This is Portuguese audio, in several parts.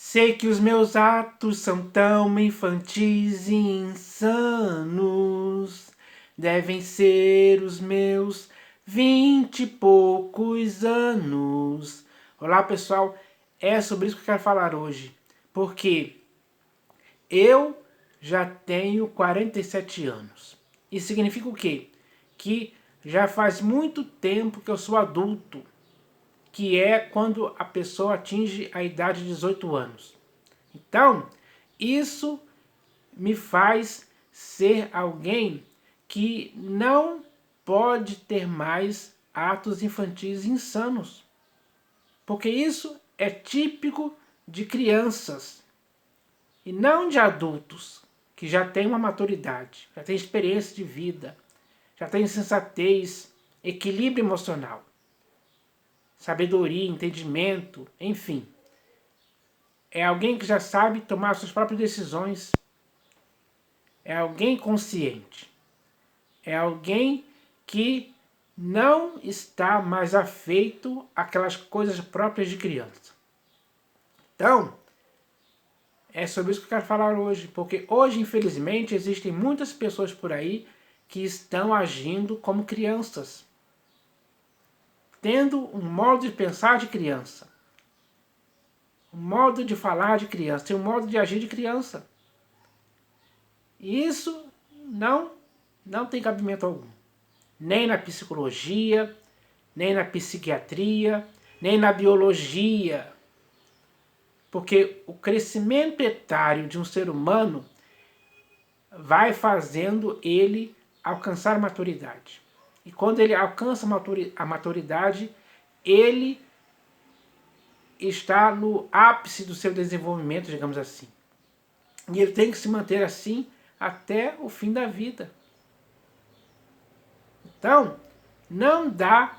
Sei que os meus atos são tão infantis e insanos. Devem ser os meus 20 e poucos anos. Olá, pessoal. É sobre isso que eu quero falar hoje. Porque eu já tenho 47 anos. Isso significa o quê? Que já faz muito tempo que eu sou adulto, que é quando a pessoa atinge a idade de 18 anos. Então, isso me faz ser alguém que não pode ter mais atos infantis insanos. Porque isso é típico de crianças e não de adultos que já têm uma maturidade, já têm experiência de vida, já têm sensatez, equilíbrio emocional, sabedoria, entendimento, enfim. É alguém que já sabe tomar suas próprias decisões. É alguém consciente. É alguém que não está mais afeito àquelas coisas próprias de criança. Então, é sobre isso que eu quero falar hoje. Porque hoje, infelizmente, existem muitas pessoas por aí que estão agindo como crianças. Tendo um modo de pensar de criança. Um modo de falar de criança. Um modo de agir de criança. E isso não tem cabimento algum. Nem na psicologia, nem na psiquiatria, nem na biologia. Porque o crescimento etário de um ser humano vai fazendo ele alcançar a maturidade. E quando ele alcança a maturidade, ele está no ápice do seu desenvolvimento, digamos assim. E ele tem que se manter assim até o fim da vida. Então, não dá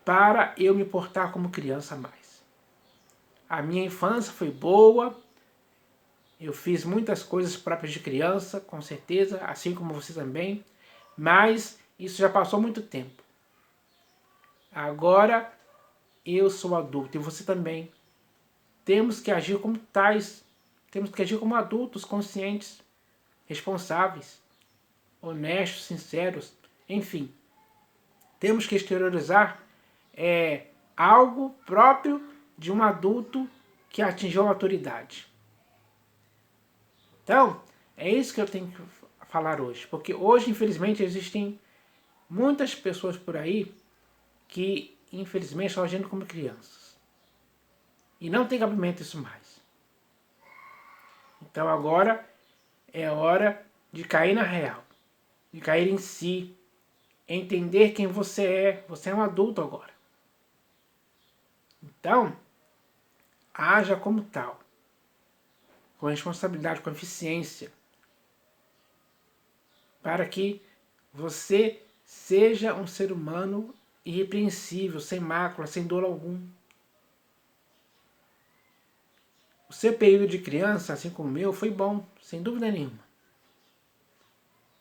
para eu me portar como criança mais. A minha infância foi boa, eu fiz muitas coisas próprias de criança, com certeza, assim como você também, mas isso já passou muito tempo. Agora eu sou adulto e você também. Temos que agir como tais, temos que agir como adultos conscientes, responsáveis, honestos, sinceros, enfim. Temos que exteriorizar algo próprio de um adulto que atingiu a maturidade. Então, é isso que eu tenho que falar hoje. Porque hoje, infelizmente, existem muitas pessoas por aí que, infelizmente, estão agindo como crianças. E não tem cabimento isso mais. Então agora é hora de cair na real. De cair em si. Entender quem você é. Você é um adulto agora. Então, haja como tal. Com responsabilidade, com eficiência. Para que você seja um ser humano irrepreensível, sem mácula, sem dor algum. O seu período de criança, assim como o meu, foi bom, sem dúvida nenhuma.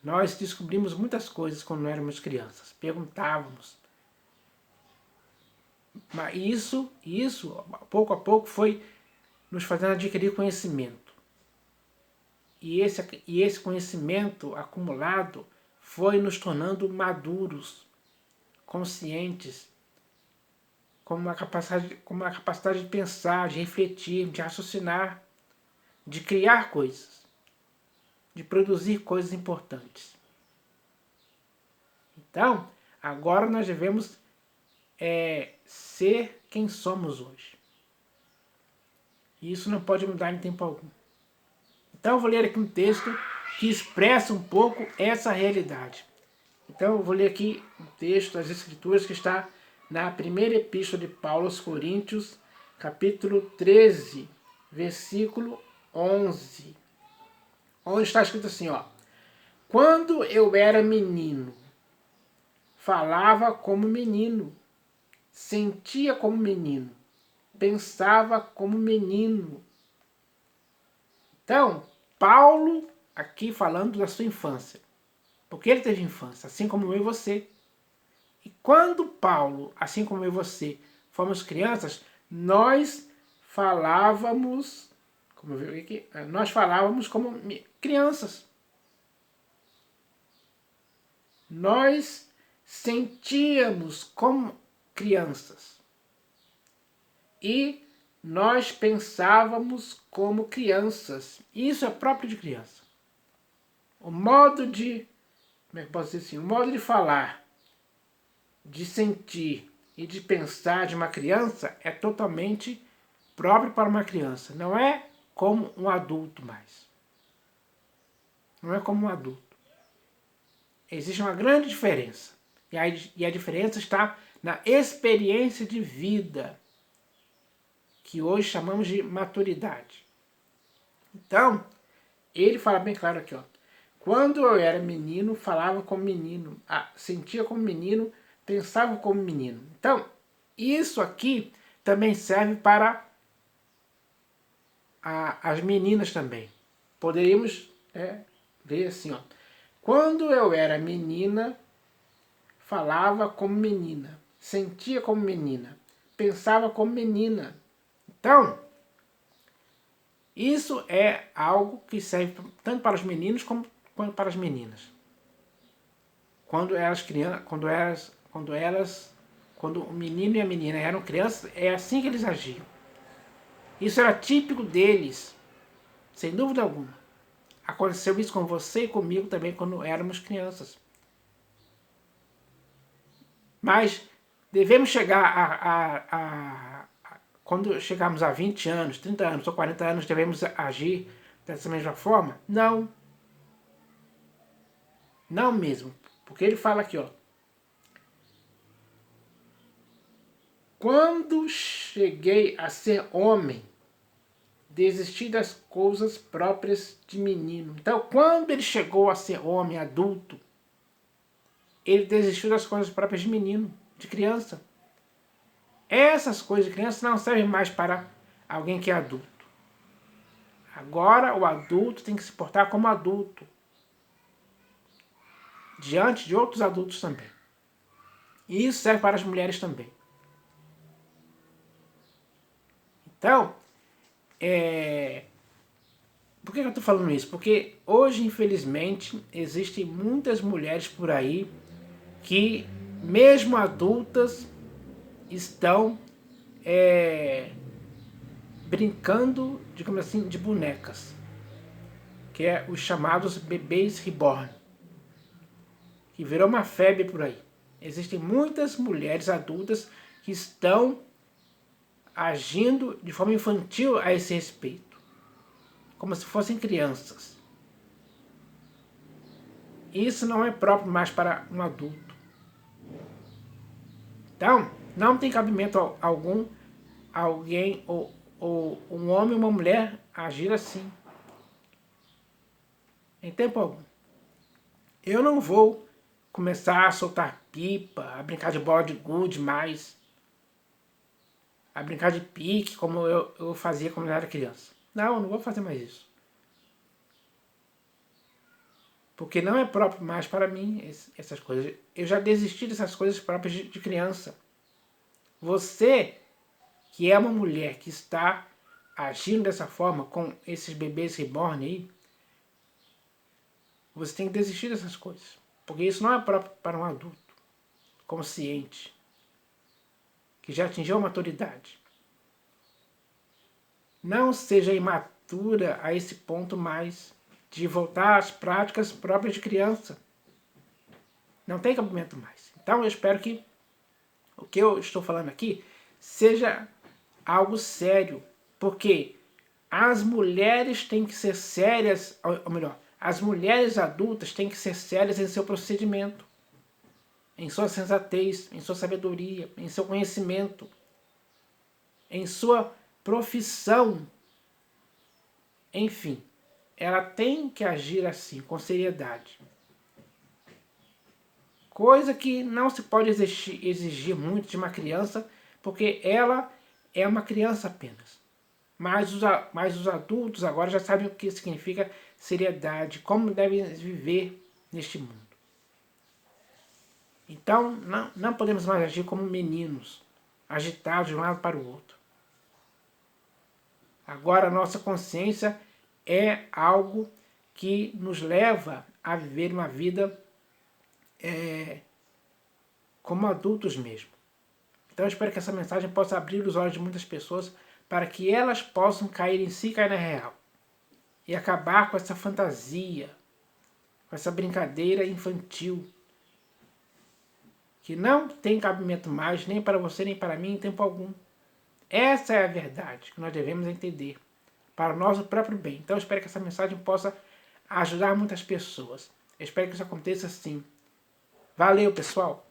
Nós descobrimos muitas coisas quando éramos crianças. Perguntávamos. Mas isso, pouco a pouco, foi nos fazendo adquirir conhecimento. E esse conhecimento acumulado foi nos tornando maduros, conscientes, com uma capacidade de pensar, de refletir, de raciocinar, de criar coisas, de produzir coisas importantes. Então, agora nós devemos ser quem somos hoje. E isso não pode mudar em tempo algum. Então eu vou ler aqui um texto que expressa um pouco essa realidade. Então eu vou ler aqui um texto das Escrituras que está na primeira epístola de Paulo aos Coríntios, capítulo 13, versículo 11. Onde está escrito assim, ó. Quando eu era menino, falava como menino, sentia como menino, pensava como menino. Então, Paulo aqui falando da sua infância. Porque ele teve infância, assim como eu e você. E quando Paulo, assim como eu e você, fomos crianças, nós falávamos como eu vi aqui, nós falávamos como crianças. Nós sentíamos como crianças. E nós pensávamos como crianças. Isso é próprio de criança. O modo de, como é que eu posso dizer assim? O modo de falar, de sentir e de pensar de uma criança é totalmente próprio para uma criança. Não é como um adulto mais. Não é como um adulto. Existe uma grande diferença. E a diferença está na experiência de vida, que hoje chamamos de maturidade. Então, ele fala bem claro aqui, ó. Quando eu era menino, falava como menino, sentia como menino, pensava como menino. Então, isso aqui também serve para as meninas também. Poderíamos ver assim, ó. Quando eu era menina, falava como menina, sentia como menina, pensava como menina. Então, isso é algo que serve tanto para os meninos quanto para as meninas. Quando o menino e a menina eram crianças, é assim que eles agiam. Isso era típico deles, sem dúvida alguma. Aconteceu isso com você e comigo também quando éramos crianças. Mas devemos chegar quando chegarmos a 20 anos, 30 anos ou 40 anos, devemos agir dessa mesma forma? Não. Não mesmo. Porque ele fala aqui, ó. Quando cheguei a ser homem, desisti das coisas próprias de menino. Então, quando ele chegou a ser homem, adulto, ele desistiu das coisas próprias de menino, de criança. Essas coisas de criança não servem mais para alguém que é adulto. Agora o adulto tem que se portar como adulto, diante de outros adultos também. E isso serve para as mulheres também. Então, por que eu estou falando isso? Porque hoje, infelizmente, existem muitas mulheres por aí que, mesmo adultas, estão brincando, digamos assim, de bonecas, que é os chamados bebês reborn, que virou uma febre por aí. Existem muitas mulheres adultas que estão agindo de forma infantil a esse respeito, como se fossem crianças. Isso não é próprio mais para um adulto. Então, não tem cabimento algum alguém ou um homem ou uma mulher agir assim. Em tempo algum. Eu não vou começar a soltar pipa, a brincar de bola de gude mais, a brincar de pique como eu fazia quando eu era criança. Não, eu não vou fazer mais isso. Porque não é próprio mais para mim essas coisas. Eu já desisti dessas coisas próprias de criança. Você, que é uma mulher que está agindo dessa forma com esses bebês reborn aí, você tem que desistir dessas coisas. Porque isso não é próprio para um adulto consciente, que já atingiu a maturidade. Não seja imatura a esse ponto mais de voltar às práticas próprias de criança. Não tem cabimento mais. Então eu espero que o que eu estou falando aqui seja algo sério, porque as mulheres têm que ser sérias, ou melhor, as mulheres adultas têm que ser sérias em seu procedimento, em sua sensatez, em sua sabedoria, em seu conhecimento, em sua profissão. Enfim, ela tem que agir assim, com seriedade. Coisa que não se pode exigir muito de uma criança, porque ela é uma criança apenas. Mas os adultos agora já sabem o que significa seriedade, como devem viver neste mundo. Então, não podemos mais agir como meninos, agitados de um lado para o outro. Agora a nossa consciência é algo que nos leva a viver uma vida como adultos mesmo. Então eu espero que essa mensagem possa abrir os olhos de muitas pessoas para que elas possam cair em si e cair na real. E acabar com essa fantasia, com essa brincadeira infantil, que não tem cabimento mais, nem para você, nem para mim, em tempo algum. Essa é a verdade que nós devemos entender, para o nosso próprio bem. Então eu espero que essa mensagem possa ajudar muitas pessoas. Eu espero que isso aconteça sim. Valeu, pessoal!